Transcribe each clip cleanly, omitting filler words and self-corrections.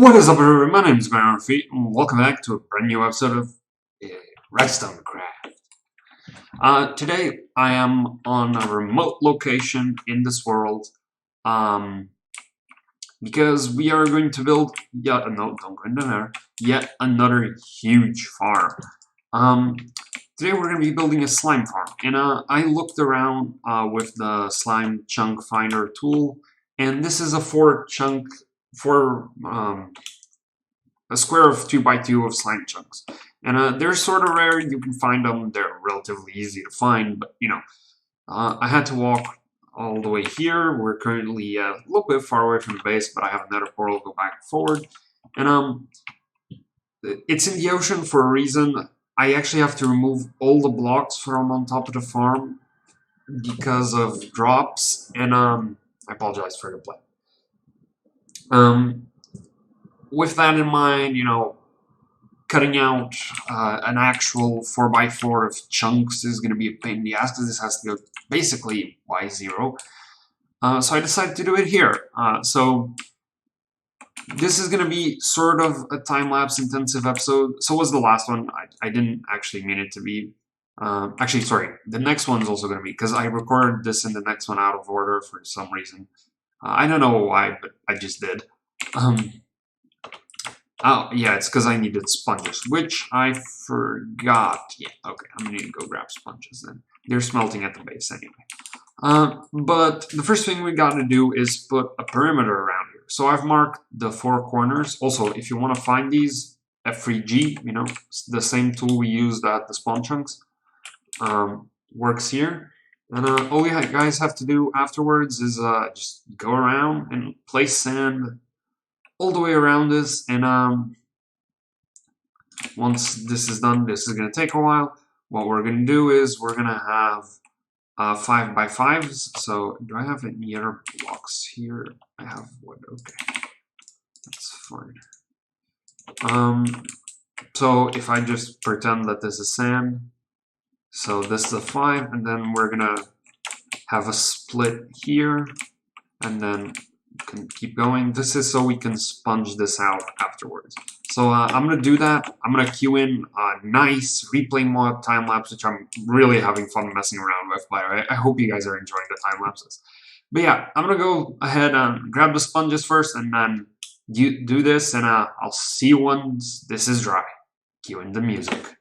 What is up, everyone? My name is Feet, and welcome back to a brand new episode of Redstone Craft. Today, I am on a remote location in this world, because we are going to build yet another huge farm. Today, we're going to be building a slime farm, and I looked around with the slime chunk finder tool, and this is a a square of 2x2 of slime chunks, and they're sort of rare. You can find them; they're relatively easy to find. But I had to walk all the way here. We're currently a little bit far away from the base, but I have another portal to go back and forward. And it's in the ocean for a reason. I actually have to remove all the blocks from on top of the farm because of drops, and I apologize for the play. With that in mind, cutting out an actual 4x4 of chunks is going to be a pain in the ass because this has to go basically Y0. So I decided to do it here. So this is going to be sort of a time-lapse intensive episode. So was the last one. I didn't actually mean it to be. Actually, sorry. The next one is also going to be, because I recorded this in the next one out of order for some reason. I don't know why, but I just did. Oh, yeah, it's because I needed sponges, which I forgot. Yeah, okay, I'm going to go grab sponges then. They're smelting at the base anyway. But the first thing we got to do is put a perimeter around here. So I've marked the 4 corners. Also, if you want to find these, F3G, the same tool we used at the spawn chunks, works here. And all you guys have to do afterwards is just go around and place sand all the way around this, and once this is done, this is going to take a while. What we're going to do is we're going to have 5x5s. So do I have any other blocks here? I have wood. Okay, that's fine. So if I just pretend that this is sand, so this is a 5, and then we're going to have a split here, and then can keep going. This is so we can sponge this out afterwards. So I'm going to do that. I'm going to queue in a nice replay mod time-lapse, which I'm really having fun messing around with, by the way. I hope you guys are enjoying the time-lapses. But yeah, I'm going to go ahead and grab the sponges first, and then do this, and I'll see you once this is dry. Cue in the music.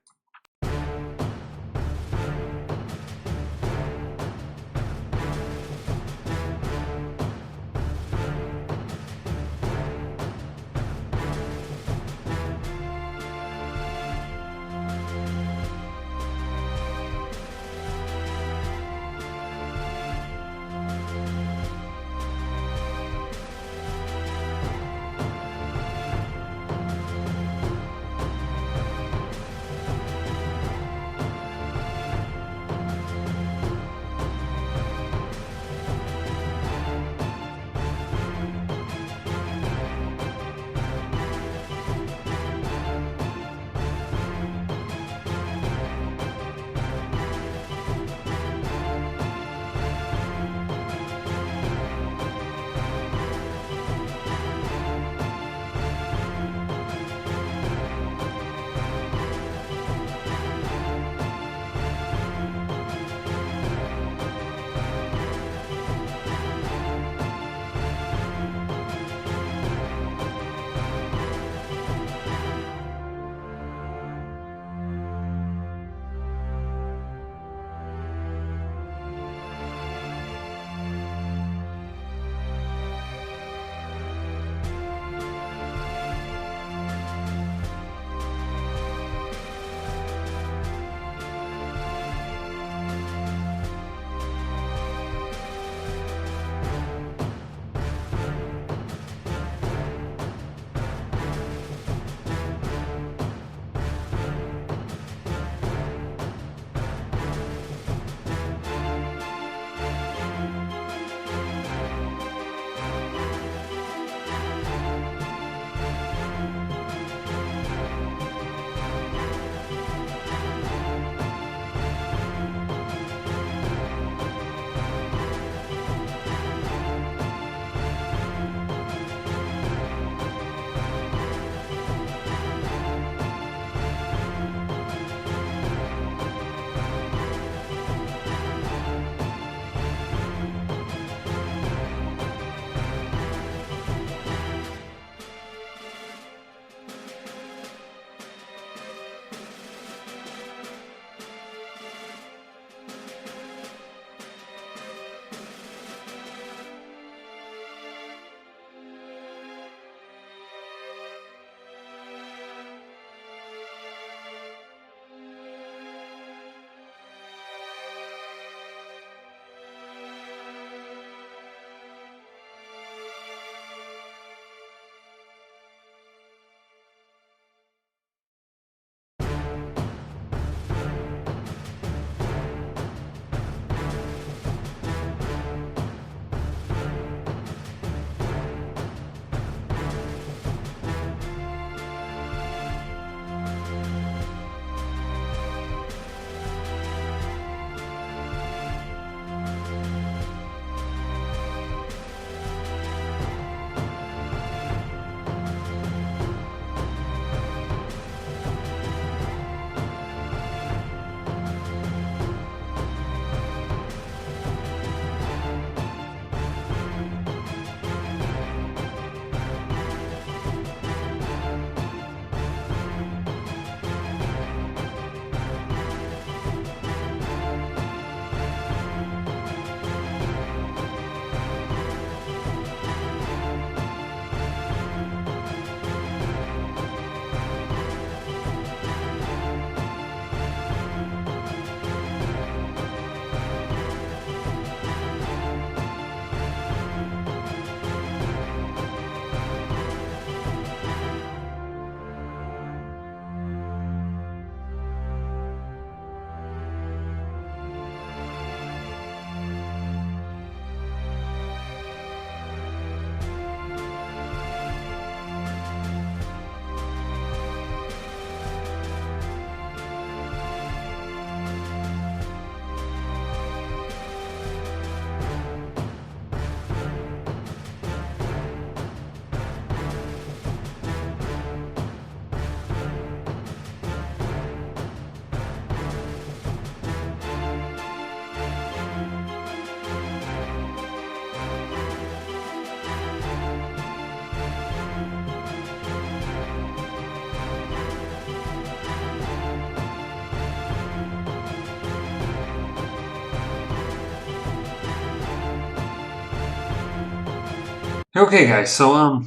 Okay, guys. So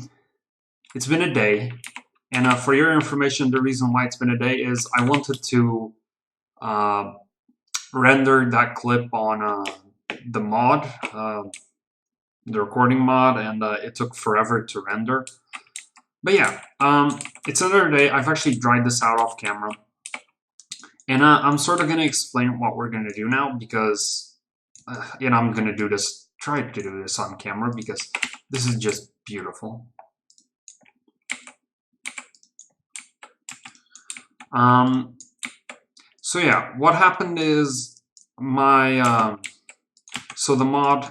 it's been a day, and for your information, the reason why it's been a day is I wanted to uh, render that clip on the mod, the recording mod, and it took forever to render. But yeah, it's another day. I've actually dried this out off camera, and I'm sort of going to explain what we're going to do now because, I'm going to do this, try to do this on camera because this is just beautiful. So yeah, what happened is my, so the mod,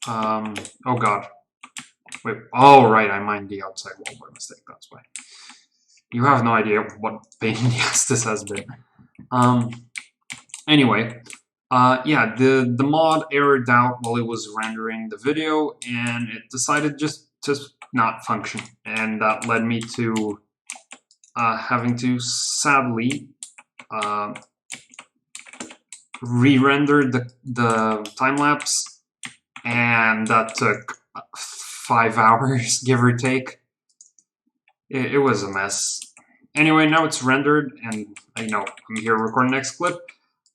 oh god, wait, oh right, I mined the outside wall by mistake, that's why. You have no idea what pain in the ass this has been. Anyway, yeah, the mod errored out while it was rendering the video, and it decided just to not function, and that led me to having to sadly re-render the time-lapse, and that took 5 hours, give or take. It was a mess. Anyway, now it's rendered, and I'm here recording the next clip.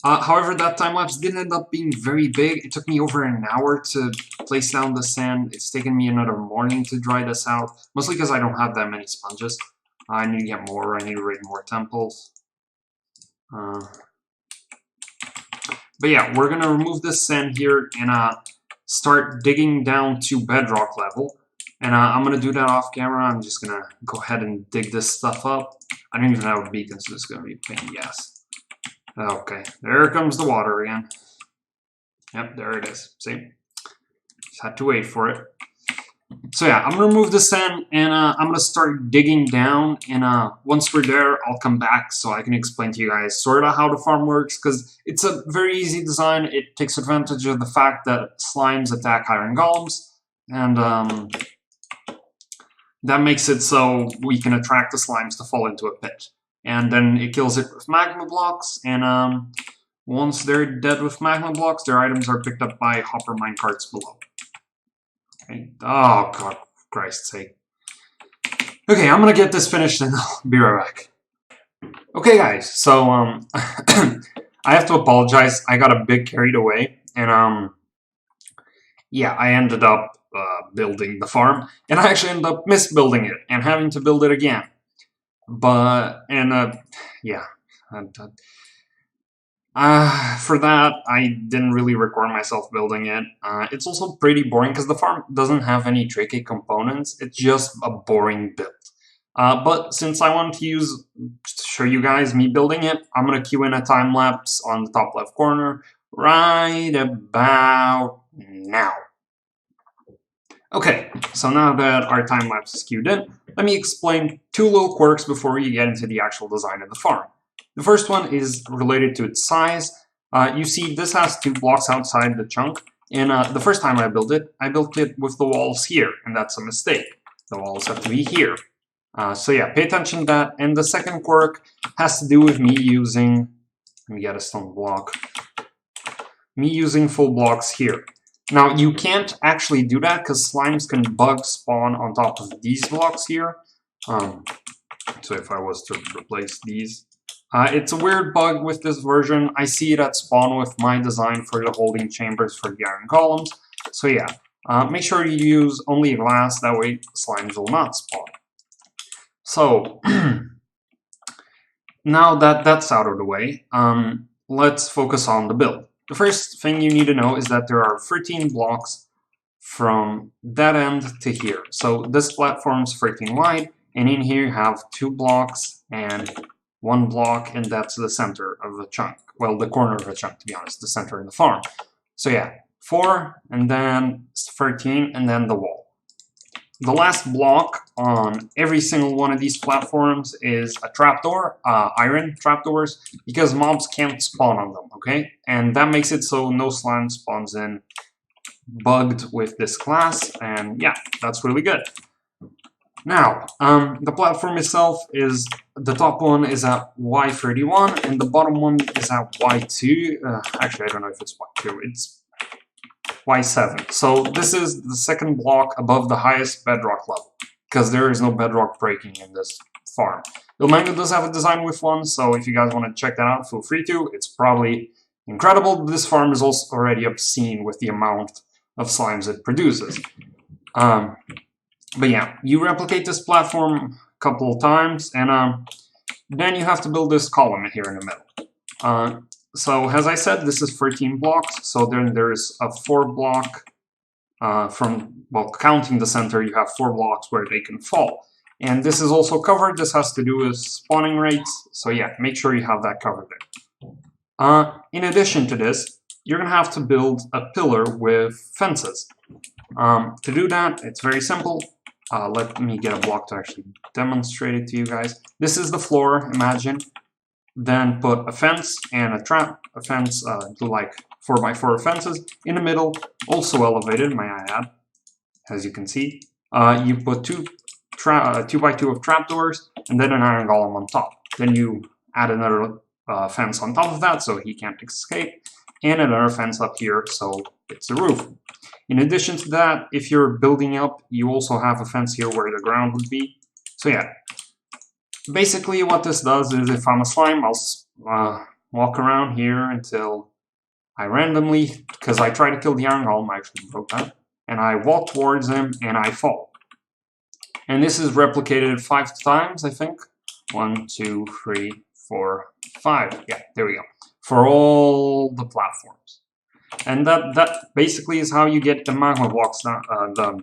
However, that time-lapse didn't end up being very big. It took me over an hour to place down the sand. It's taken me another morning to dry this out, mostly because I don't have that many sponges. I need to get more. I need to raid more temples. But yeah, we're gonna remove this sand here and start digging down to bedrock level. And I'm gonna do that off camera. I'm just gonna go ahead and dig this stuff up. I don't even have a beacon, so this is gonna be a pain in the ass. Okay, there comes the water again. Yep, there it is. See? Just had to wait for it. So yeah, I'm gonna remove the sand and I'm gonna start digging down, and once we're there, I'll come back so I can explain to you guys sort of how the farm works, because it's a very easy design. It takes advantage of the fact that slimes attack iron golems, and that makes it so we can attract the slimes to fall into a pit. And then it kills it with magma blocks, and once they're dead with magma blocks, their items are picked up by hopper minecarts below. Okay. Oh, God, for Christ's sake. Okay, I'm gonna get this finished and I'll be right back. Okay, guys, so, I have to apologize. I got a bit carried away, and, yeah, I ended up building the farm, and I actually ended up misbuilding it and having to build it again. But, and, yeah. For that, I didn't really record myself building it. It's also pretty boring because the farm doesn't have any tricky components. It's just a boring build. But since I want to show you guys me building it, I'm going to cue in a time lapse on the top left corner right about now. Okay, so now that our time lapse is queued in, let me explain 2 little quirks before we get into the actual design of the farm. The first one is related to its size. You see this has 2 blocks outside the chunk, and the first time I built it with the walls here, and that's a mistake. The walls have to be here. So yeah, pay attention to that. And the second quirk has to do with me using, let me get a stone block, me using full blocks here. Now, you can't actually do that because slimes can bug spawn on top of these blocks here. So if I was to replace these, it's a weird bug with this version. I see it at spawn with my design for the holding chambers for the iron columns. So yeah, make sure you use only glass, that way slimes will not spawn. So, now that that's out of the way, let's focus on the build. The first thing you need to know is that there are 13 blocks from that end to here. So this platform's 13 wide, and in here you have 2 blocks and 1 block, and that's the center of the chunk. Well, the corner of the chunk, to be honest, the center of the farm. So yeah, 4, and then 13, and then the wall. The last block on every single one of these platforms is a trapdoor, iron trapdoors, because mobs can't spawn on them, okay? And that makes it so no slime spawns in bugged with this class, and yeah, that's really good. Now, the platform itself is, the top one is at Y31, and the bottom one is at Y2. Actually, I don't know if it's Y2, it's Why 7? So this is the second block above the highest bedrock level, because there is no bedrock breaking in this farm. Ilmango does have a design with one, so if you guys want to check that out, feel free to. It's probably incredible. This farm is also already obscene with the amount of slimes it produces. But yeah, you replicate this platform a couple of times, and then you have to build this column here in the middle. So as I said, this is 13 blocks, so then there's a 4 block well, counting the center, you have 4 blocks where they can fall. And this is also covered. This has to do with spawning rates, so yeah, make sure you have that covered there. In addition to this, you're going to have to build a pillar with fences. To do that, it's very simple. Let me get a block to actually demonstrate it to you guys. This is the floor, imagine. Then put a fence and a trap. A fence, like 4x4 fences. In the middle, also elevated, may I add, as you can see. You put 2x2 of trapdoors, and then an iron golem on top. Then you add another fence on top of that, so he can't escape. And another fence up here, so it's a roof. In addition to that, if you're building up, you also have a fence here where the ground would be. So yeah, basically what this does is if I'm a slime, I'll walk around here until I randomly, because I try to kill the iron golem, I actually broke that, and I walk towards him and I fall. And this is replicated 5 times, I think. 1, 2, 3, 4, 5. Yeah, there we go. For all the platforms. And that basically is how you get the magma blocks down,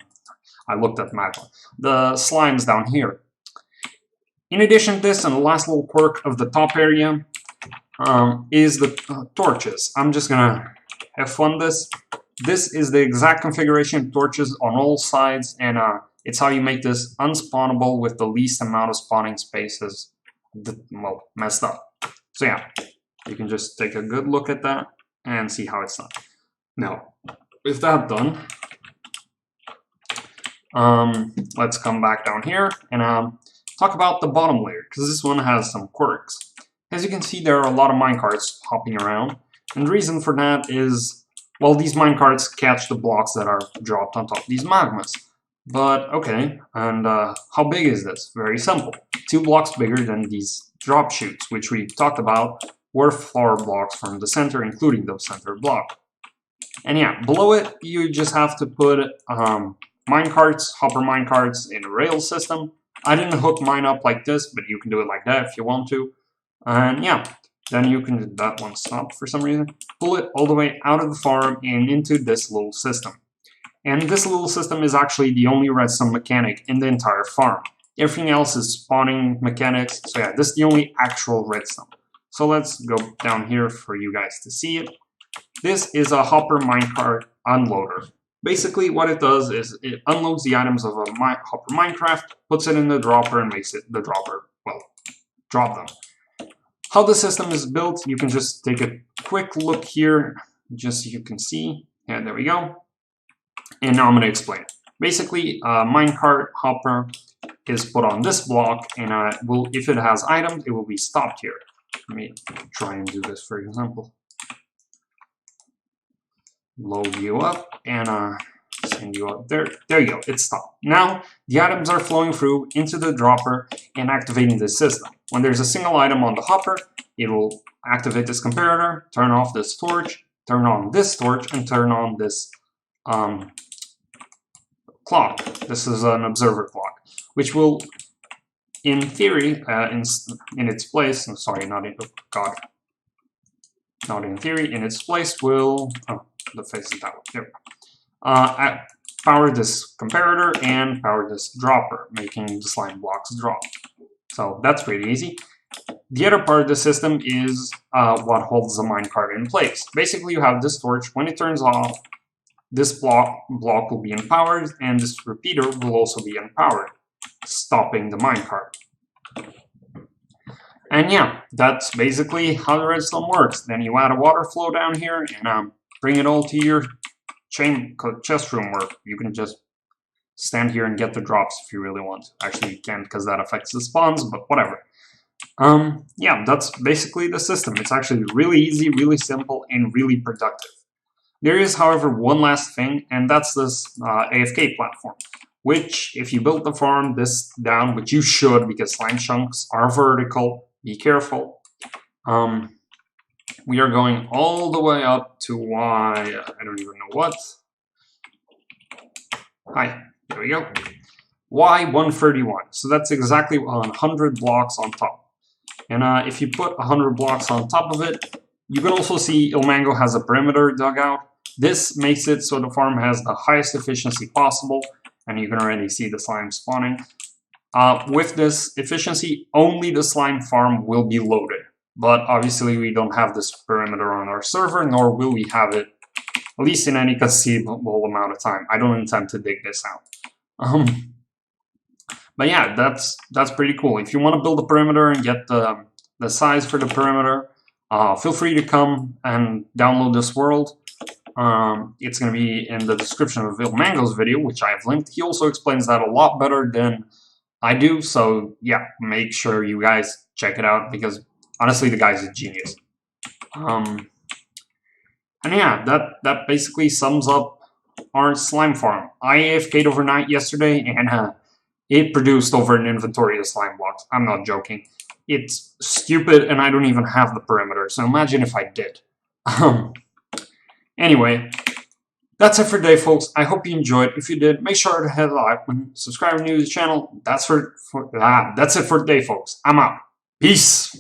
I looked at magma. The slimes down here. In addition to this, and the last little quirk of the top area is the torches. I'm just gonna F1 this. This is the exact configuration of torches on all sides, and it's how you make this unspawnable with the least amount of spawning spaces, well, messed up. So yeah, you can just take a good look at that and see how it's done. Now, with that done, let's come back down here and talk about the bottom layer, because this one has some quirks. As you can see, there are a lot of minecarts hopping around, and the reason for that is, well, these minecarts catch the blocks that are dropped on top of these magmas. But, okay, and how big is this? Very simple. 2 blocks bigger than these drop chutes, which we talked about were 4 blocks from the center, including the center block. And yeah, below it, you just have to put minecarts, hopper minecarts in a rail system. I didn't hook mine up like this, but you can do it like that if you want to. And yeah, then you can do that one stop for some reason. Pull it all the way out of the farm and into this little system. And this little system is actually the only redstone mechanic in the entire farm. Everything else is spawning mechanics. So yeah, this is the only actual redstone. So let's go down here for you guys to see it. This is a hopper minecart unloader. Basically what it does is it unloads the items of a hopper minecraft, puts it in the dropper, and makes it the dropper, well, drop them. How the system is built, you can just take a quick look here, just so you can see. And there we go. And now I'm going to explain it. Basically, a minecart hopper is put on this block, and if it has items, it will be stopped here. Let me try and do this, for example. Load you up and send you up there. There you go, it's stopped. Now the items are flowing through into the dropper and activating this system. When there's a single item on the hopper, it will activate this comparator, turn off this torch, turn on this torch, and turn on this clock. This is an observer clock, which will, in theory, in its place, I'm sorry, not in, oh god, not in theory, in its place will, oh, the face is that way, there we go. Power this comparator and power this dropper, making the slime blocks drop. So that's pretty easy. The other part of the system is what holds the minecart in place. Basically, you have this torch. When it turns off, this block will be empowered, and this repeater will also be empowered, stopping the minecart. And yeah, that's basically how the redstone works. Then you add a water flow down here and bring it all to your chest room, where you can just stand here and get the drops if you really want. Actually, you can't because that affects the spawns, but whatever. Yeah, that's basically the system. It's actually really easy, really simple, and really productive. There is, however, one last thing, and that's this AFK platform, which, if you build the farm this down, which you should because slime chunks are vertical, be careful. We are going all the way up to Y, I don't even know what. Hi, there we go. Y131, so that's exactly 100 blocks on top. And if you put 100 blocks on top of it, you can also see Ilmango has a perimeter dug out. This makes it so the farm has the highest efficiency possible, and you can already see the slime spawning. With this efficiency, only the slime farm will be loaded. But obviously we don't have this perimeter on our server, nor will we have it, at least in any conceivable amount of time. I don't intend to dig this out. But yeah, that's pretty cool. If you want to build a perimeter and get the size for the perimeter, feel free to come and download this world. It's going to be in the description of Ilmango's video, which I have linked. He also explains that a lot better than I do, so yeah, make sure you guys check it out, because honestly, the guy's a genius. And yeah, that basically sums up our slime farm. I AFK'd overnight yesterday, and it produced over an inventory of slime blocks. I'm not joking. It's stupid, and I don't even have the perimeter, so imagine if I did. Anyway, that's it for today, folks. I hope you enjoyed. If you did, make sure to hit the like button, subscribe to the channel. That's it for today, folks. I'm out. Peace.